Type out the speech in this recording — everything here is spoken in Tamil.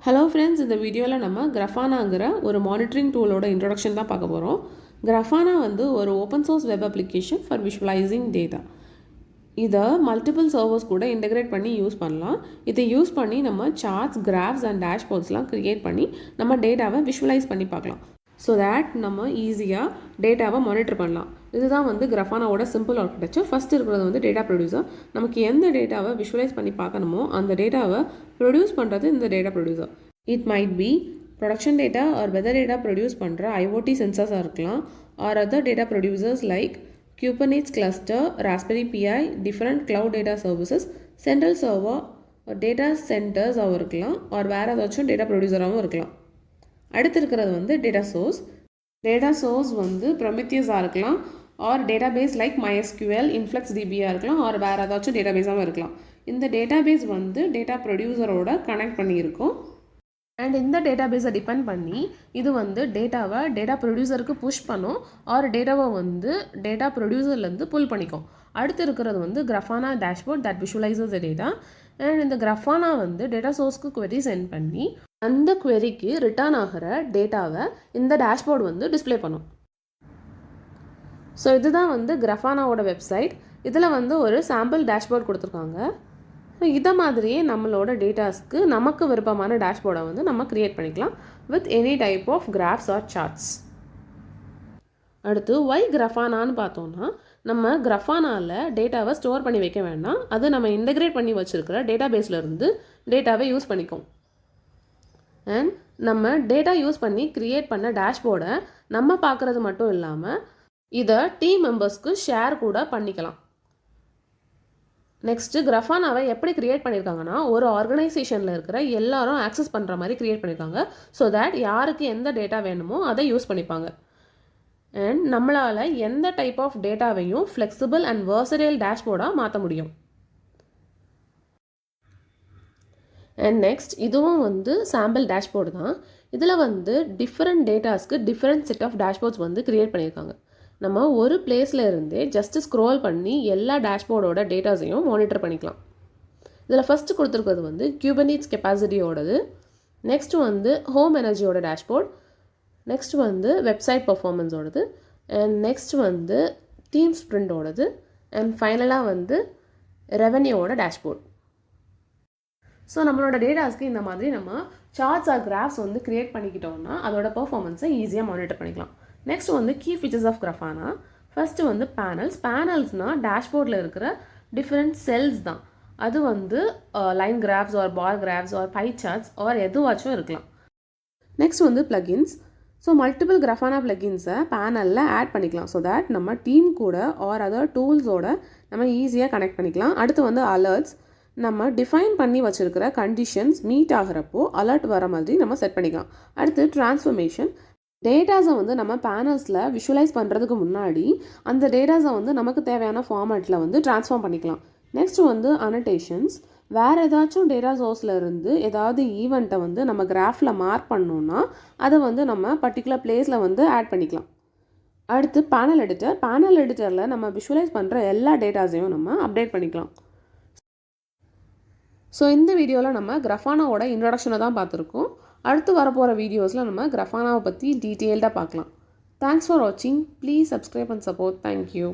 Hello friends, இந்த வீடியோவில் நம்ம Grafanaங்கிற ஒரு மானிட்டரிங் டூலோட இன்ட்ரோடக்ஷன் தான் பார்க்க போகிறோம். Grafana வந்து ஒரு open source web application for visualising data. இதை மல்டிபிள் சர்வர்ஸ் கூட இன்டெகிரேட் பண்ணி யூஸ் பண்ணலாம். இதை யூஸ் பண்ணி நம்ம சார்ட்ஸ், கிராஃப்ஸ் அண்ட் டேஷ்போர்ட்ஸ்லாம் க்ரியேட் பண்ணி நம்ம டேட்டாவை விஷுவலைஸ் பண்ணி பார்க்கலாம். ஸோ தேட் நம்ம ஈஸியாக டேட்டாவை மானிட்டர் பண்ணலாம். இதுதான் வந்து Grafanaவோட சிம்பிள் ஆர்கிடெக்சர். ஃபஸ்ட் இருக்கிறது வந்து டேட்டா ப்ரொடியூசர். நமக்கு எந்த டேட்டாவை விஷுவலைஸ் பண்ணி பார்க்கணுமோ அந்த டேட்டாவை ப்ரொடியூஸ் பண்ணுறது இந்த data producer. It might be production data or weather data produce பண்ணுற IoT சென்சார்ஸாக இருக்கலாம், or other data producers like Kubernetes cluster, Raspberry Pi, different cloud data services, central server, data centers இருக்கலாம், ஆர் வேறு ஏதாச்சும் டேட்டா ப்ரொடியூசராகவும் இருக்கலாம். அடுத்து இருக்கிறது வந்து டேட்டா சோர்ஸ் வந்து ப்ரொமித்தியஸாக இருக்கலாம், ஆர் டேட்டாபேஸ் லைக் MySQL, InfluxDBயாக இருக்கலாம், ஆர் வேறு ஏதாச்சும் டேட்டாபேஸாகவும் இருக்கலாம். இந்த டேட்டாபேஸ் வந்து டேட்டா ப்ரொடியூசரோட கனெக்ட் பண்ணியிருக்கோம். அண்ட் இந்த டேட்டாபேஸை டிபெண்ட் பண்ணி இது வந்து டேட்டாவை டேட்டா ப்ரொடியூசருக்கு புஷ் பண்ணும், ஆர் டேட்டாவை வந்து டேட்டா ப்ரொடியூசர்லேருந்து புல் பண்ணிக்கும். அடுத்து இருக்கிறது வந்து Grafana dashboard that visualises the data. And இந்த Grafana வந்து டேட்டா சோர்ஸ்க்கு query சென்ட் பண்ணி அந்த queryக்கு ரிட்டர்ன் ஆகிற டேட்டாவை இந்த டேஷ்போர்ட் வந்து டிஸ்பிளே பண்ணும். ஸோ இதுதான் வந்து Grafanaவோட வெப்சைட். இதில் வந்து ஒரு சாம்பிள் டேஷ்போர்ட் கொடுத்துருக்காங்க. இதை மாதிரியே நம்மளோட டேட்டாஸ்க்கு நமக்கு விருப்பமான டேஷ்போர்டை வந்து நம்ம க்ரியேட் பண்ணிக்கலாம் with any type of graphs or charts. அடுத்து ஒய் Grafanaன்னு பார்த்தோன்னா, நம்ம Grafanaவில் டேட்டாவை ஸ்டோர் பண்ணி வைக்க வேண்டாம், அது நம்ம இன்டெகிரேட் பண்ணி வச்சுருக்கிற டேட்டாபேஸ்லேருந்து டேட்டாவை யூஸ் பண்ணிக்கும். அண்ட் நம்ம டேட்டா யூஸ் பண்ணி க்ரியேட் பண்ண டேஷ்போர்டை நம்ம பார்க்குறது மட்டும் இல்லாமல் இதை டீம் மெம்பர்ஸ்க்கு ஷேர் கூட பண்ணிக்கலாம். நெக்ஸ்ட்டு Grafanaவை எப்படி க்ரியேட் பண்ணியிருக்காங்கன்னா, ஒரு ஆர்கனைசேஷனில் இருக்கிற எல்லாரும் ஆக்சஸ் பண்ணுற மாதிரி க்ரியேட் பண்ணியிருக்காங்க. ஸோ தேட் யாருக்கு எந்த டேட்டா வேணுமோ அதை யூஸ் பண்ணிப்பாங்க. அண்ட் நம்மளால் எந்த டைப் ஆஃப் டேட்டாவையும் ஃப்ளெக்சிபிள் அண்ட் வெர்சடைல் டேஷ்போர்டாக மாற்ற முடியும். அண்ட் நெக்ஸ்ட் இதுவும் வந்து சாம்பிள் டேஷ்போர்டு தான். இதில் வந்து டிஃப்ரெண்ட் டேட்டாஸ்க்கு டிஃப்ரெண்ட் செட் ஆஃப் டேஷ்போர்ட்ஸ் வந்து க்ரியேட் பண்ணியிருக்காங்க. நம்ம ஒரு பிளேஸில் இருந்தே ஜஸ்ட் ஸ்க்ரோல் பண்ணி எல்லா டேஷ்போர்டோட டேட்டாஸையும் மானிட்டர் பண்ணிக்கலாம். இதில் ஃபஸ்ட்டு கொடுத்துருக்கிறது வந்து Kubernetes கெப்பாசிட்டியோடது, நெக்ஸ்ட் வந்து ஹோம் எனர்ஜியோட டேஷ்போர்ட், நெக்ஸ்ட் வந்து வெப்சைட் பர்ஃபார்மன்ஸோடது, அண்ட் நெக்ஸ்ட் வந்து டீம் ஸ்ப்ரிண்டோடது, அண்ட் ஃபைனலாக வந்து ரெவன்யூவோட டேஷ்போர்ட். ஸோ நம்மளோட டேட்டாஸ்க்கு இந்த மாதிரி நம்ம சார்ட்ஸ் ஆர் கிராஃப்ஸ் வந்து க்ரியேட் பண்ணிக்கிட்டோம்னா அதோட பர்ஃபார்மன்ஸை ஈஸியாக மானிட்டர் பண்ணிக்கலாம். நெக்ஸ்ட் வந்து key features of Grafana. First வந்து பேனல்ஸ்னால் டேஷ்போர்டில் இருக்கிற டிஃப்ரெண்ட் செல்ஸ் தான். அது வந்து line graphs or bar graphs or pie charts or எதுவாச்சும் இருக்கலாம். நெக்ஸ்ட் வந்து பிளகின்ஸ். ஸோ மல்டிபிள் Grafana பிளகின்ஸை பேனலில் ஆட் பண்ணிக்கலாம். ஸோ தேட் நம்ம டீம் கூட ஆர் அதர் டூல்ஸோட நம்ம ஈஸியாக கனெக்ட் பண்ணிக்கலாம். அடுத்து வந்து அலர்ட்ஸ். நம்ம டிஃபைன் பண்ணி வச்சுருக்கிற கண்டிஷன்ஸ் மீட் ஆகிறப்போ அலர்ட் வர மாதிரி நம்ம செட் பண்ணிக்கலாம். அடுத்து ட்ரான்ஸ்ஃபர்மேஷன். டேட்டாஸை வந்து நம்ம பேனல்ஸில் விஷுவலைஸ் பண்ணுறதுக்கு முன்னாடி அந்த டேட்டாஸை வந்து நமக்கு தேவையான ஃபார்மேட்டில் வந்து ட்ரான்ஸ்ஃபார்ம் பண்ணிக்கலாம். நெக்ஸ்ட் வந்து அனோட்டேஷன்ஸ். வேறு ஏதாச்சும் டேட்டா சோர்ஸில் இருந்து ஏதாவது ஈவெண்ட்டை வந்து நம்ம கிராஃபில் மார்க் பண்ணோன்னா அதை வந்து நம்ம பர்டிகுலர் பிளேஸில் வந்து ஆட் பண்ணிக்கலாம். அடுத்து பேனல் எடிட்டரில் நம்ம விஷுவலைஸ் பண்ணுற எல்லா டேட்டாஸையும் நம்ம அப்டேட் பண்ணிக்கலாம். ஸோ இந்த வீடியோவில் நம்ம Grafanaவோட இன்ட்ரடக்ஷனை தான் பார்த்துருக்கோம். அடுத்து வரப்போகிற வீடியோஸில் நம்ம Grafanaவை பற்றி டீட்டெயில்டாக பார்க்கலாம். தேங்க்ஸ் ஃபார் வாட்சிங். Please subscribe and support. Thank you.